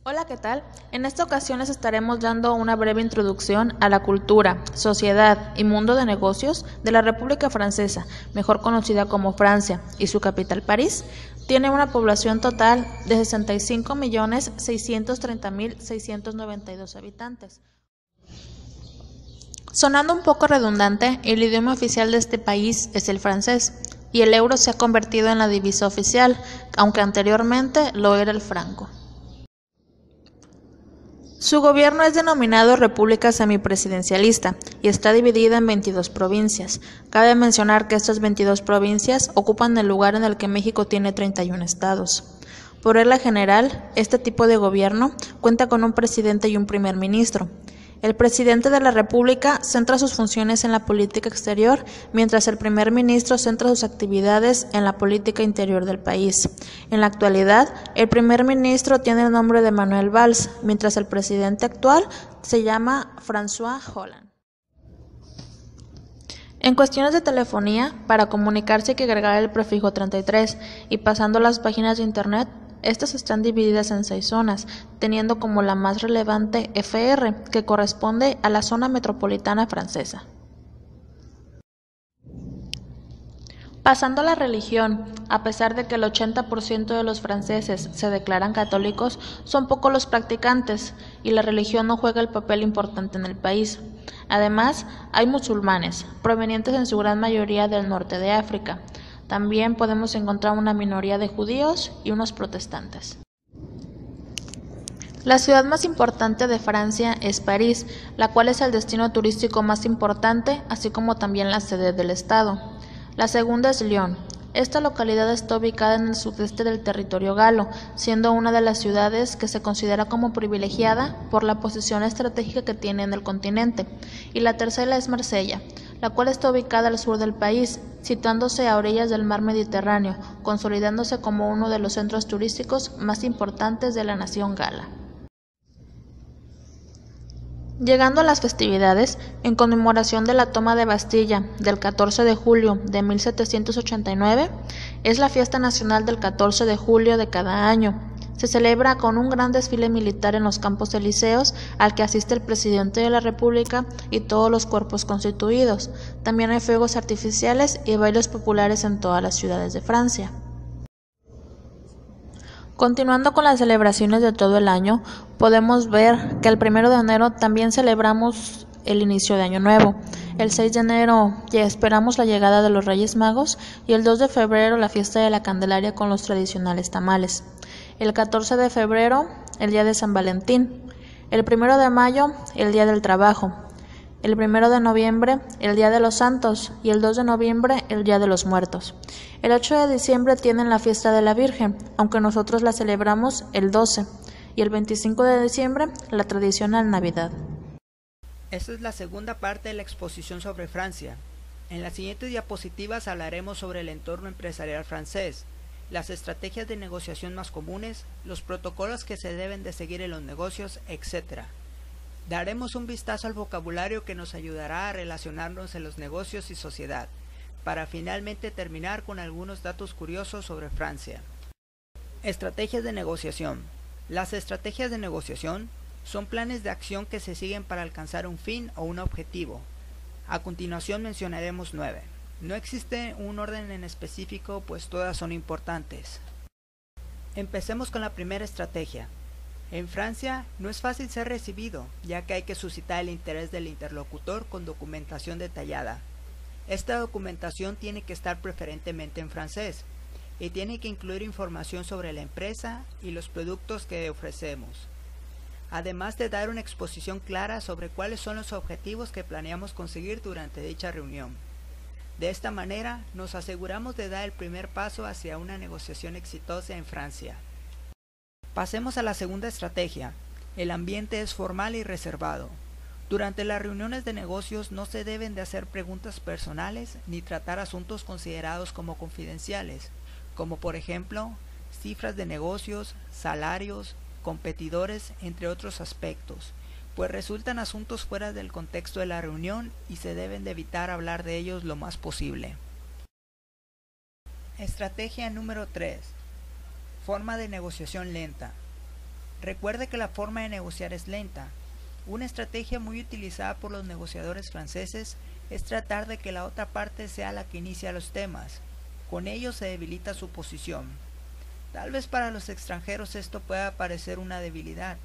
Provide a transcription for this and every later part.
Hola, ¿qué tal? En esta ocasión les estaremos dando una breve introducción a la cultura, sociedad y mundo de negocios de la República Francesa, mejor conocida como Francia, y su capital París. Tiene una población total de 65.630.692 habitantes. Sonando un poco redundante, el idioma oficial de este país es el francés, y el euro se ha convertido en la divisa oficial, aunque anteriormente lo era el franco. Su gobierno es denominado República Semipresidencialista y está dividida en 22 provincias. Cabe mencionar que estas 22 provincias ocupan el lugar en el que México tiene 31 estados. Por regla general, este tipo de gobierno cuenta con un presidente y un primer ministro. El presidente de la República centra sus funciones en la política exterior, mientras el primer ministro centra sus actividades en la política interior del país. En la actualidad, el primer ministro tiene el nombre de Manuel Valls, mientras el presidente actual se llama François Hollande. En cuestiones de telefonía, para comunicarse hay que agregar el prefijo 33 y pasando las páginas de internet, estas están divididas en 6 zonas, teniendo como la más relevante FR, que corresponde a la zona metropolitana francesa. Pasando a la religión, a pesar de que el 80% de los franceses se declaran católicos, son pocos los practicantes y la religión no juega el papel importante en el país. Además, hay musulmanes, provenientes en su gran mayoría del norte de África. También podemos encontrar una minoría de judíos y unos protestantes. La ciudad más importante de Francia es París, la cual es el destino turístico más importante, así como también la sede del estado. La segunda es Lyon. Esta localidad está ubicada en el sudeste del territorio galo, siendo una de las ciudades que se considera como privilegiada por la posición estratégica que tiene en el continente. Y la tercera es Marsella, la cual está ubicada al sur del país, situándose a orillas del mar Mediterráneo, consolidándose como uno de los centros turísticos más importantes de la nación gala. Llegando a las festividades, en conmemoración de la toma de Bastilla del 14 de julio de 1789, es la fiesta nacional del 14 de julio de cada año. Se celebra con un gran desfile militar en los Campos Elíseos al que asiste el presidente de la República y todos los cuerpos constituidos. También hay fuegos artificiales y bailes populares en todas las ciudades de Francia. Continuando con las celebraciones de todo el año, podemos ver que el 1 de enero también celebramos el inicio de Año Nuevo. El 6 de enero ya esperamos la llegada de los Reyes Magos y el 2 de febrero la fiesta de la Candelaria con los tradicionales tamales. El 14 de febrero, el día de San Valentín. El 1 de mayo, el día del trabajo. El 1 de noviembre, el Día de los Santos, y el 2 de noviembre, el Día de los Muertos. El 8 de diciembre tienen la fiesta de la Virgen, aunque nosotros la celebramos el 12, y el 25 de diciembre, la tradicional Navidad. Esta es la segunda parte de la exposición sobre Francia. En las siguientes diapositivas hablaremos sobre el entorno empresarial francés, las estrategias de negociación más comunes, los protocolos que se deben de seguir en los negocios, etc. Daremos un vistazo al vocabulario que nos ayudará a relacionarnos en los negocios y sociedad, para finalmente terminar con algunos datos curiosos sobre Francia. Estrategias de negociación. Las estrategias de negociación son planes de acción que se siguen para alcanzar un fin o un objetivo. A continuación mencionaremos 9. No existe un orden en específico, pues todas son importantes. Empecemos con la primera estrategia. En Francia no es fácil ser recibido, ya que hay que suscitar el interés del interlocutor con documentación detallada. Esta documentación tiene que estar preferentemente en francés y tiene que incluir información sobre la empresa y los productos que ofrecemos, además de dar una exposición clara sobre cuáles son los objetivos que planeamos conseguir durante dicha reunión. De esta manera nos aseguramos de dar el primer paso hacia una negociación exitosa en Francia. Pasemos a la segunda estrategia. El ambiente es formal y reservado. Durante las reuniones de negocios no se deben de hacer preguntas personales ni tratar asuntos considerados como confidenciales, como por ejemplo, cifras de negocios, salarios, competidores, entre otros aspectos, pues resultan asuntos fuera del contexto de la reunión y se deben de evitar hablar de ellos lo más posible. Estrategia número 3. Forma de negociación lenta. Recuerde que la forma de negociar es lenta. Una estrategia muy utilizada por los negociadores franceses es tratar de que la otra parte sea la que inicia los temas. Con ello se debilita su posición. Tal vez para los extranjeros esto pueda parecer una debilidad,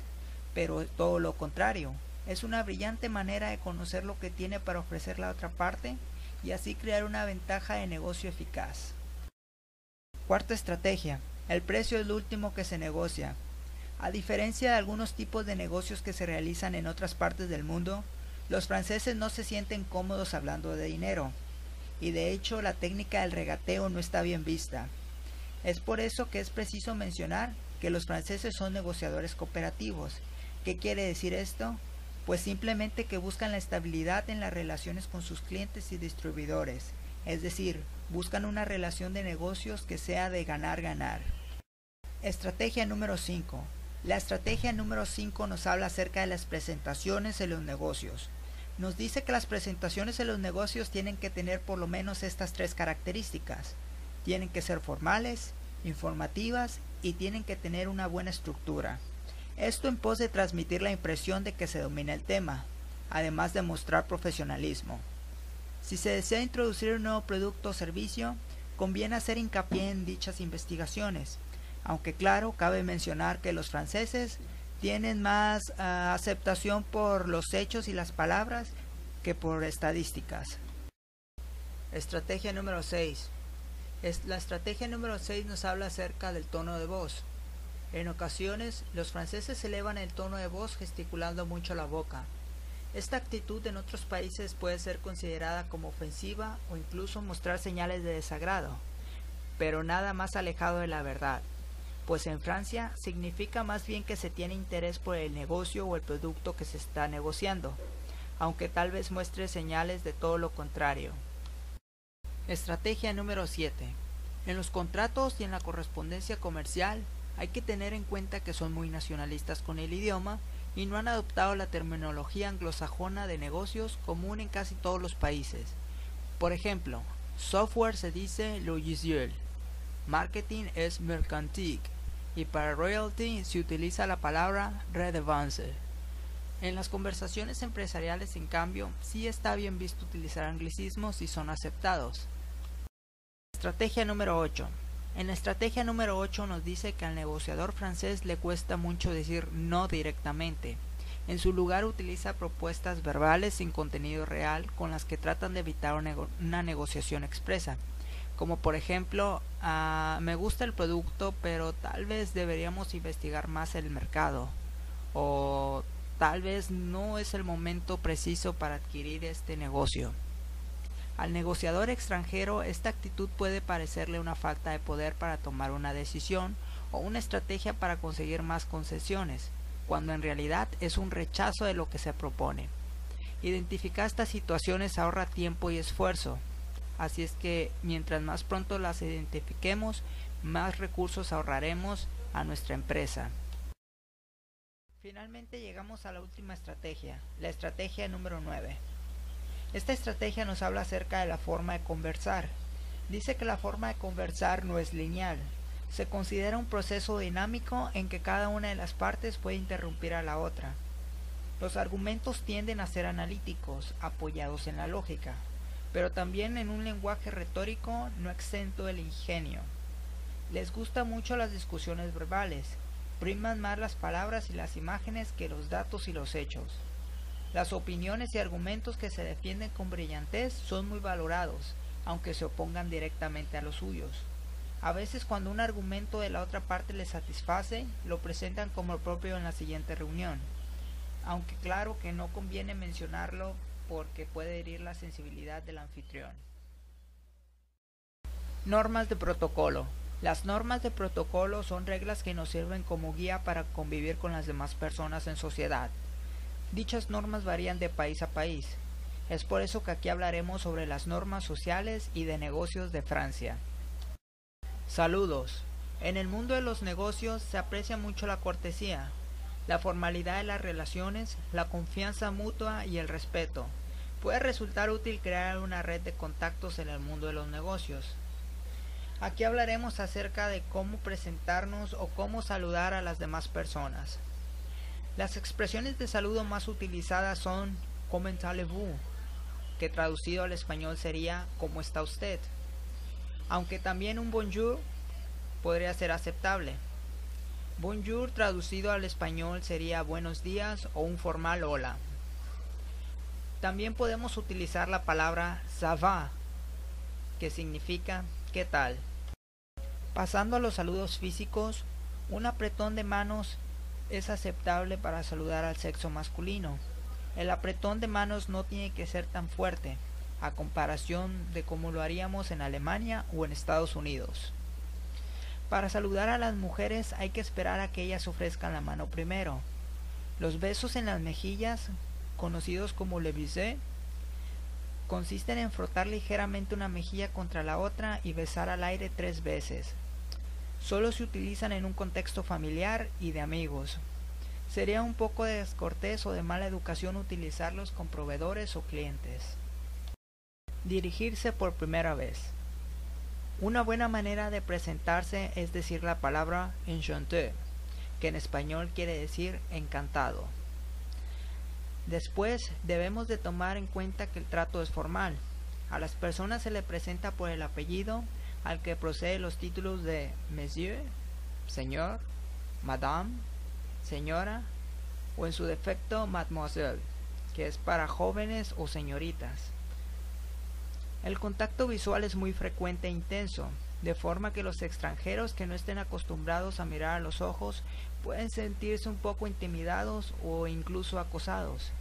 pero todo lo contrario. Es una brillante manera de conocer lo que tiene para ofrecer la otra parte y así crear una ventaja de negocio eficaz. Cuarta estrategia. El precio es lo último que se negocia. A diferencia de algunos tipos de negocios que se realizan en otras partes del mundo, los franceses no se sienten cómodos hablando de dinero, y de hecho la técnica del regateo no está bien vista. Es por eso que es preciso mencionar que los franceses son negociadores cooperativos. ¿Qué quiere decir esto? Pues simplemente que buscan la estabilidad en las relaciones con sus clientes y distribuidores, es decir, buscan una relación de negocios que sea de ganar-ganar. Estrategia número 5. La estrategia número 5 nos habla acerca de las presentaciones en los negocios. Nos dice que las presentaciones en los negocios tienen que tener por lo menos estas tres características. Tienen que ser formales, informativas y tienen que tener una buena estructura. Esto en pos de transmitir la impresión de que se domina el tema, además de mostrar profesionalismo. Si se desea introducir un nuevo producto o servicio, conviene hacer hincapié en dichas investigaciones, aunque claro, cabe mencionar que los franceses tienen más aceptación por los hechos y las palabras que por estadísticas. Estrategia número 6. La estrategia número 6 nos habla acerca del tono de voz. En ocasiones, los franceses elevan el tono de voz gesticulando mucho la boca. Esta actitud en otros países puede ser considerada como ofensiva o incluso mostrar señales de desagrado, pero nada más alejado de la verdad, pues en Francia significa más bien que se tiene interés por el negocio o el producto que se está negociando, aunque tal vez muestre señales de todo lo contrario. Estrategia número 7. En los contratos y en la correspondencia comercial hay que tener en cuenta que son muy nacionalistas con el idioma y no han adoptado la terminología anglosajona de negocios común en casi todos los países. Por ejemplo, software se dice logiciel, marketing es mercantique y para royalty se utiliza la palabra redevance. En las conversaciones empresariales, en cambio, sí está bien visto utilizar anglicismos y son aceptados. Estrategia número 8. En la estrategia número 8 nos dice que al negociador francés le cuesta mucho decir no directamente. En su lugar utiliza propuestas verbales sin contenido real con las que tratan de evitar una negociación expresa. Como por ejemplo, me gusta el producto, pero tal vez deberíamos investigar más el mercado. O tal vez no es el momento preciso para adquirir este negocio. Al negociador extranjero esta actitud puede parecerle una falta de poder para tomar una decisión o una estrategia para conseguir más concesiones, cuando en realidad es un rechazo de lo que se propone. Identificar estas situaciones ahorra tiempo y esfuerzo, así es que mientras más pronto las identifiquemos, más recursos ahorraremos a nuestra empresa. Finalmente llegamos a la última estrategia, la estrategia número 9. Esta estrategia nos habla acerca de la forma de conversar. Dice que la forma de conversar no es lineal. Se considera un proceso dinámico en que cada una de las partes puede interrumpir a la otra. Los argumentos tienden a ser analíticos, apoyados en la lógica, pero también en un lenguaje retórico no exento del ingenio. Les gustan mucho las discusiones verbales, priman más las palabras y las imágenes que los datos y los hechos. Las opiniones y argumentos que se defienden con brillantez son muy valorados, aunque se opongan directamente a los suyos. A veces cuando un argumento de la otra parte les satisface, lo presentan como propio en la siguiente reunión, aunque claro que no conviene mencionarlo porque puede herir la sensibilidad del anfitrión. Normas de protocolo. Las normas de protocolo son reglas que nos sirven como guía para convivir con las demás personas en sociedad. Dichas normas varían de país a país. Es por eso que aquí hablaremos sobre las normas sociales y de negocios de Francia. Saludos. En el mundo de los negocios se aprecia mucho la cortesía, la formalidad de las relaciones, la confianza mutua y el respeto. Puede resultar útil crear una red de contactos en el mundo de los negocios. Aquí hablaremos acerca de cómo presentarnos o cómo saludar a las demás personas. Las expresiones de saludo más utilizadas son "Comment allez-vous?", que traducido al español sería "¿Cómo está usted?", aunque también un bonjour podría ser aceptable. Bonjour traducido al español sería buenos días o un formal hola. También podemos utilizar la palabra ça va, que significa ¿qué tal? Pasando a los saludos físicos, un apretón de manos es aceptable para saludar al sexo masculino. El apretón de manos no tiene que ser tan fuerte, a comparación de como lo haríamos en Alemania o en Estados Unidos. Para saludar a las mujeres hay que esperar a que ellas ofrezcan la mano primero. Los besos en las mejillas, conocidos como le baiser, consisten en frotar ligeramente una mejilla contra la otra y besar al aire 3 veces. Solo se utilizan en un contexto familiar y de amigos. Sería un poco descortés o de mala educación utilizarlos con proveedores o clientes. Dirigirse por primera vez. Una buena manera de presentarse es decir la palabra enchanté, que en español quiere decir encantado. Después debemos de tomar en cuenta que el trato es formal. A las personas se le presenta por el apellido, al que procede los títulos de Monsieur, señor, Madame, señora, o en su defecto Mademoiselle, que es para jóvenes o señoritas. El contacto visual es muy frecuente e intenso, de forma que los extranjeros que no estén acostumbrados a mirar a los ojos pueden sentirse un poco intimidados o incluso acosados.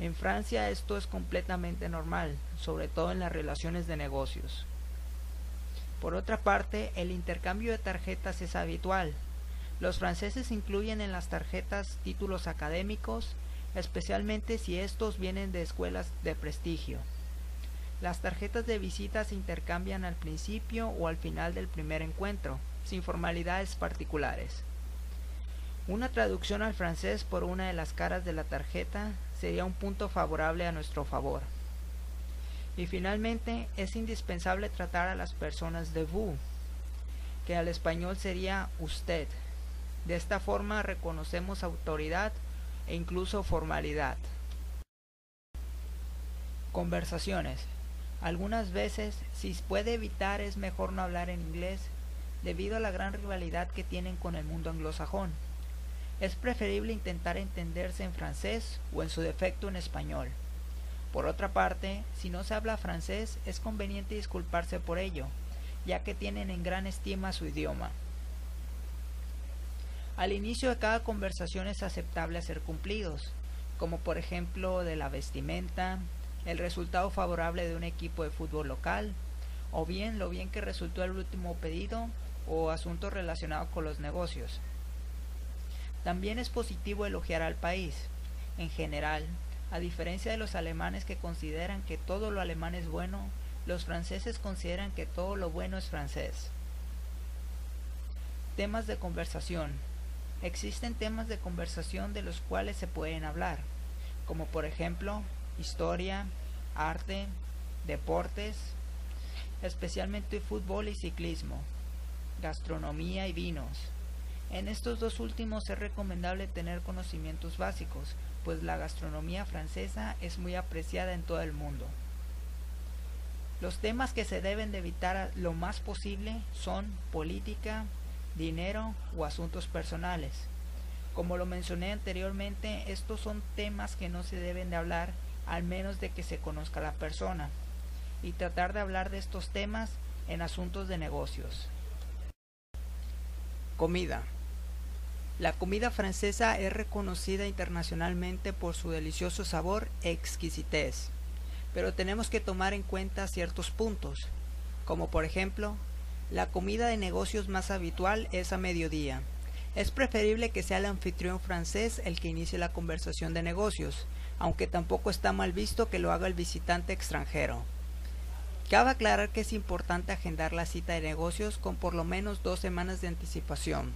En Francia esto es completamente normal, sobre todo en las relaciones de negocios. Por otra parte, el intercambio de tarjetas es habitual. Los franceses incluyen en las tarjetas títulos académicos, especialmente si estos vienen de escuelas de prestigio. Las tarjetas de visita se intercambian al principio o al final del primer encuentro, sin formalidades particulares. Una traducción al francés por una de las caras de la tarjeta sería un punto favorable a nuestro favor. Y finalmente, es indispensable tratar a las personas de vous, que al español sería usted. De esta forma reconocemos autoridad e incluso formalidad. Conversaciones. Algunas veces, si puede evitar, es mejor no hablar en inglés, debido a la gran rivalidad que tienen con el mundo anglosajón. Es preferible intentar entenderse en francés o en su defecto en español. Por otra parte, si no se habla francés, es conveniente disculparse por ello, ya que tienen en gran estima su idioma. Al inicio de cada conversación es aceptable hacer cumplidos, como por ejemplo de la vestimenta, el resultado favorable de un equipo de fútbol local, o bien lo bien que resultó el último pedido o asuntos relacionados con los negocios. También es positivo elogiar al país. En general, a diferencia de los alemanes que consideran que todo lo alemán es bueno, los franceses consideran que todo lo bueno es francés. Temas de conversación. Existen temas de conversación de los cuales se pueden hablar, como por ejemplo, historia, arte, deportes, especialmente fútbol y ciclismo, gastronomía y vinos. En estos dos últimos es recomendable tener conocimientos básicos, pues la gastronomía francesa es muy apreciada en todo el mundo. Los temas que se deben de evitar lo más posible son política, dinero o asuntos personales. Como lo mencioné anteriormente, estos son temas que no se deben de hablar al menos de que se conozca a la persona, y tratar de hablar de estos temas en asuntos de negocios. Comida. La comida francesa es reconocida internacionalmente por su delicioso sabor e exquisitez, pero tenemos que tomar en cuenta ciertos puntos, como por ejemplo, la comida de negocios más habitual es a mediodía. Es preferible que sea el anfitrión francés el que inicie la conversación de negocios, aunque tampoco está mal visto que lo haga el visitante extranjero. Cabe aclarar que es importante agendar la cita de negocios con por lo menos 2 semanas de anticipación.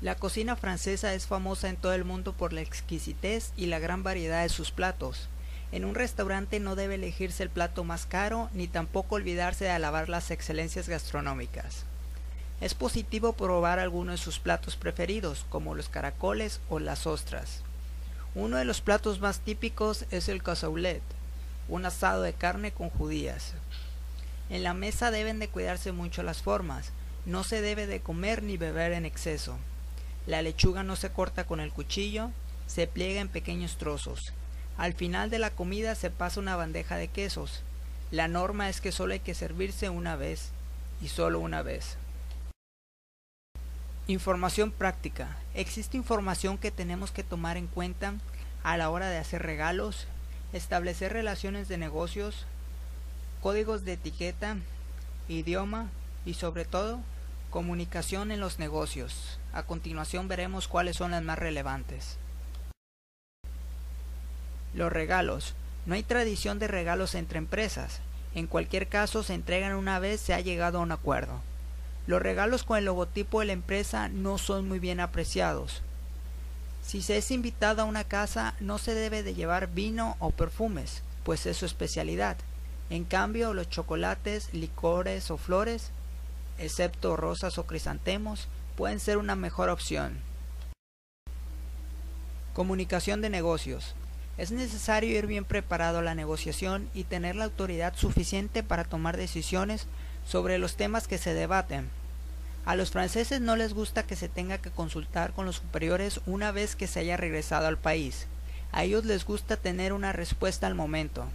La cocina francesa es famosa en todo el mundo por la exquisitez y la gran variedad de sus platos. En un restaurante no debe elegirse el plato más caro ni tampoco olvidarse de alabar las excelencias gastronómicas. Es positivo probar algunos de sus platos preferidos, como los caracoles o las ostras. Uno de los platos más típicos es el cassoulet, un asado de carne con judías. En la mesa deben de cuidarse mucho las formas, no se debe de comer ni beber en exceso. La lechuga no se corta con el cuchillo, se pliega en pequeños trozos. Al final de la comida se pasa una bandeja de quesos. La norma es que solo hay que servirse una vez, y solo una vez. Información práctica. Existe información que tenemos que tomar en cuenta a la hora de hacer regalos, establecer relaciones de negocios, códigos de etiqueta, idioma y sobre todo, comunicación en los negocios. A continuación veremos cuáles son las más relevantes. Los regalos. No hay tradición de regalos entre empresas. En cualquier caso se entregan una vez se ha llegado a un acuerdo. Los regalos con el logotipo de la empresa no son muy bien apreciados. Si se es invitado a una casa no se debe de llevar vino o perfumes, pues es su especialidad. En cambio, los chocolates, licores o flores, excepto rosas o crisantemos, pueden ser una mejor opción. Comunicación de negocios. Es necesario ir bien preparado a la negociación y tener la autoridad suficiente para tomar decisiones sobre los temas que se debaten. A los franceses no les gusta que se tenga que consultar con los superiores una vez que se haya regresado al país. A ellos les gusta tener una respuesta al momento.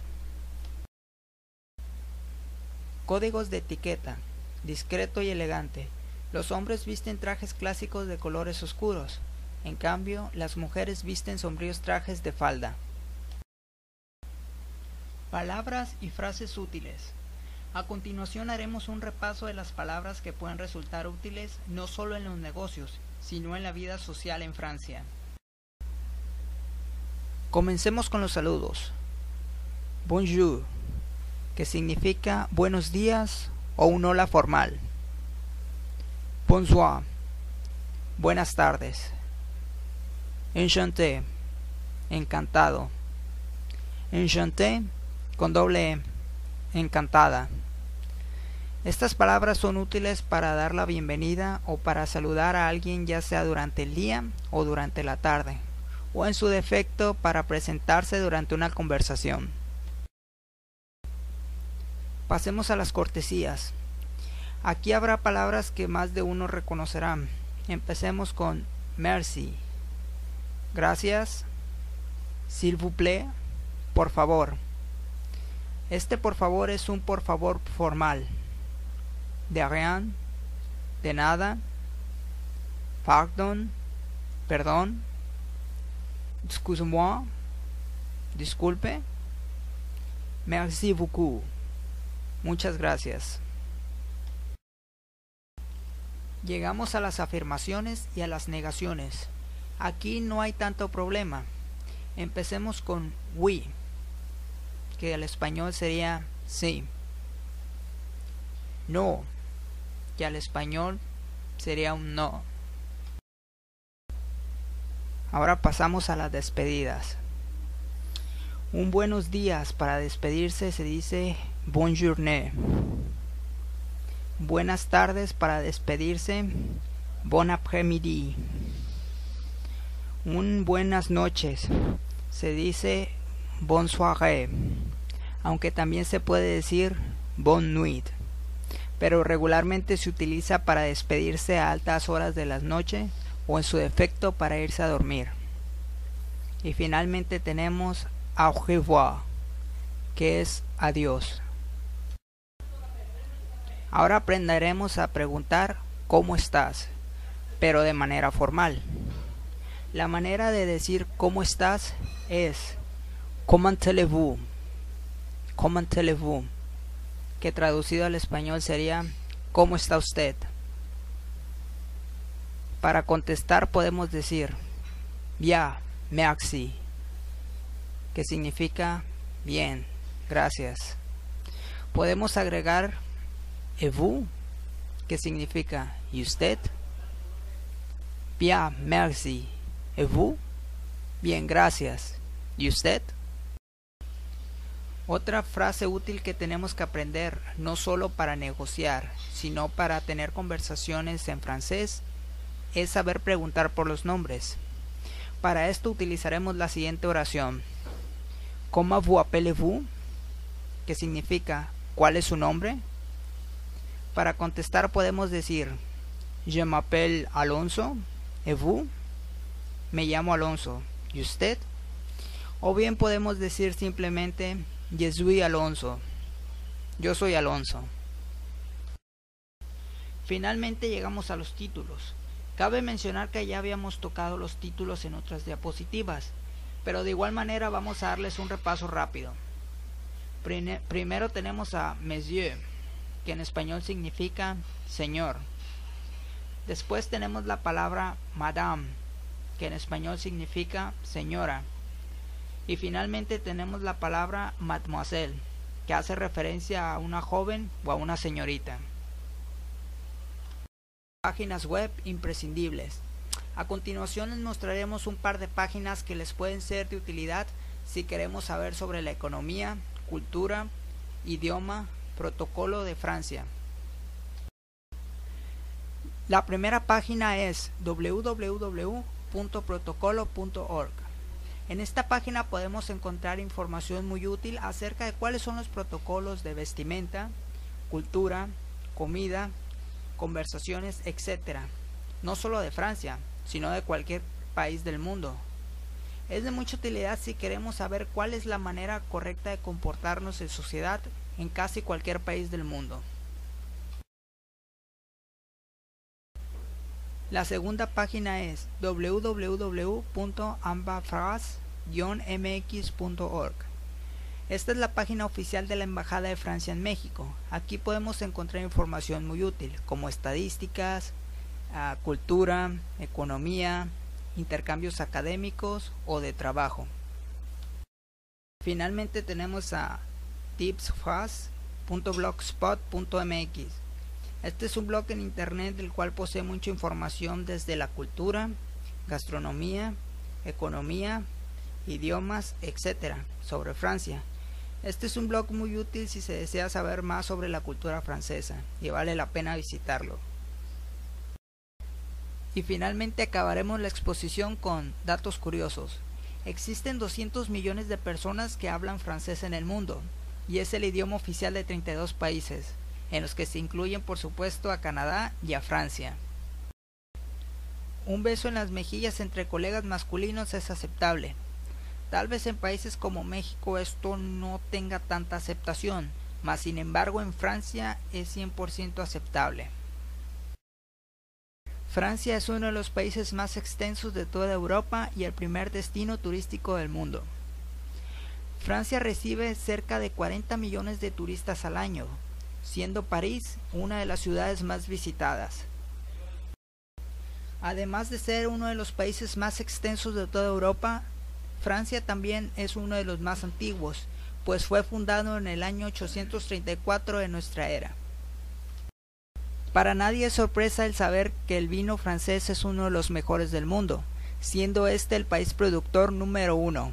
Códigos de etiqueta. Discreto y elegante. Los hombres visten trajes clásicos de colores oscuros. En cambio, las mujeres visten sombríos trajes de falda. Palabras y frases útiles. A continuación haremos un repaso de las palabras que pueden resultar útiles no solo en los negocios, sino en la vida social en Francia. Comencemos con los saludos. Bonjour, que significa buenos días o un hola formal. Bonsoir, buenas tardes. Enchanté, encantado. Enchanté, con doble E, encantada. Estas palabras son útiles para dar la bienvenida o para saludar a alguien ya sea durante el día o durante la tarde, o en su defecto para presentarse durante una conversación. Pasemos a las cortesías. Aquí habrá palabras que más de uno reconocerán. Empecemos con merci, gracias, s'il vous plaît, por favor. Este por favor es un por favor formal. De rien, de nada. Pardon, perdón. Excuse-moi, disculpe. Merci beaucoup, muchas gracias. Llegamos a las afirmaciones y a las negaciones. Aquí no hay tanto problema. Empecemos con oui, que al español sería sí. No, que al español sería un no. Ahora pasamos a las despedidas. Un buenos días para despedirse se dice bonne journée. Buenas tardes para despedirse, bon après-midi. Un buenas noches se dice bonne soirée, aunque también se puede decir bonne nuit, pero regularmente se utiliza para despedirse a altas horas de la noche o en su defecto para irse a dormir. Y finalmente tenemos au revoir, que es adiós. Ahora aprenderemos a preguntar ¿cómo estás?, pero de manera formal. La manera de decir ¿cómo estás? Es comment allez-vous? Comment allez-vous? Que traducido al español sería ¿cómo está usted? Para contestar podemos decir bien, merci, que significa bien, gracias. Podemos agregar et vous, que significa ¿y usted? Bien, merci. ¿Et vous? Bien, gracias. ¿Y usted? Otra frase útil que tenemos que aprender, no solo para negociar, sino para tener conversaciones en francés, es saber preguntar por los nombres. Para esto utilizaremos la siguiente oración: ¿Comment vous appelez-vous?, que significa ¿cuál es su nombre? Para contestar podemos decir Je m'appelle Alonso, et vous? Me llamo Alonso, ¿y usted? O bien podemos decir simplemente Je suis Alonso, yo soy Alonso. Finalmente llegamos a los títulos. Cabe mencionar que ya habíamos tocado los títulos en otras diapositivas, pero de igual manera vamos a darles un repaso rápido. Primero tenemos a Monsieur, que en español significa señor. Después tenemos la palabra Madame, que en español significa señora. Y finalmente tenemos la palabra Mademoiselle, que hace referencia a una joven o a una señorita. Páginas web imprescindibles. A continuación les mostraremos un par de páginas que les pueden ser de utilidad si queremos saber sobre la economía, cultura, idioma, protocolo de Francia. La primera página es www.protocolo.org. En esta página podemos encontrar información muy útil acerca de cuáles son los protocolos de vestimenta, cultura, comida, conversaciones, etc. No solo de Francia, sino de cualquier país del mundo. Es de mucha utilidad si queremos saber cuál es la manera correcta de comportarnos en sociedad en casi cualquier país del mundo. La segunda página es www.ambassade-mx.org. Esta es la página oficial de la Embajada de Francia en México. Aquí podemos encontrar información muy útil, como estadísticas, cultura, economía, intercambios académicos o de trabajo. Finalmente tenemos a tipsfast.blogspot.mx. Este es un blog en internet del cual posee mucha información desde la cultura, gastronomía, economía, idiomas, etc. sobre Francia. Este es un blog muy útil si se desea saber más sobre la cultura francesa y vale la pena visitarlo. Y finalmente acabaremos la exposición con datos curiosos. Existen 200 millones de personas que hablan francés en el mundo y es el idioma oficial de 32 países, en los que se incluyen por supuesto a Canadá y a Francia. Un beso en las mejillas entre colegas masculinos es aceptable. Tal vez en países como México esto no tenga tanta aceptación, mas sin embargo en Francia es 100% aceptable. Francia es uno de los países más extensos de toda Europa y el primer destino turístico del mundo. Francia recibe cerca de 40 millones de turistas al año, siendo París una de las ciudades más visitadas. Además de ser uno de los países más extensos de toda Europa, Francia también es uno de los más antiguos, pues fue fundado en el año 834 de nuestra era. Para nadie es sorpresa el saber que el vino francés es uno de los mejores del mundo, siendo este el país productor número 1.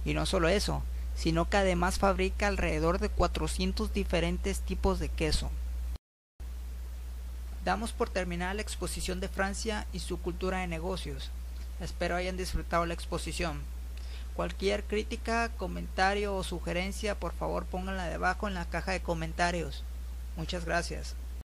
Y no solo eso, sino que además fabrica alrededor de 400 diferentes tipos de queso. Damos por terminada la exposición de Francia y su cultura de negocios. Espero hayan disfrutado la exposición. Cualquier crítica, comentario o sugerencia, por favor pónganla debajo en la caja de comentarios. Muchas gracias.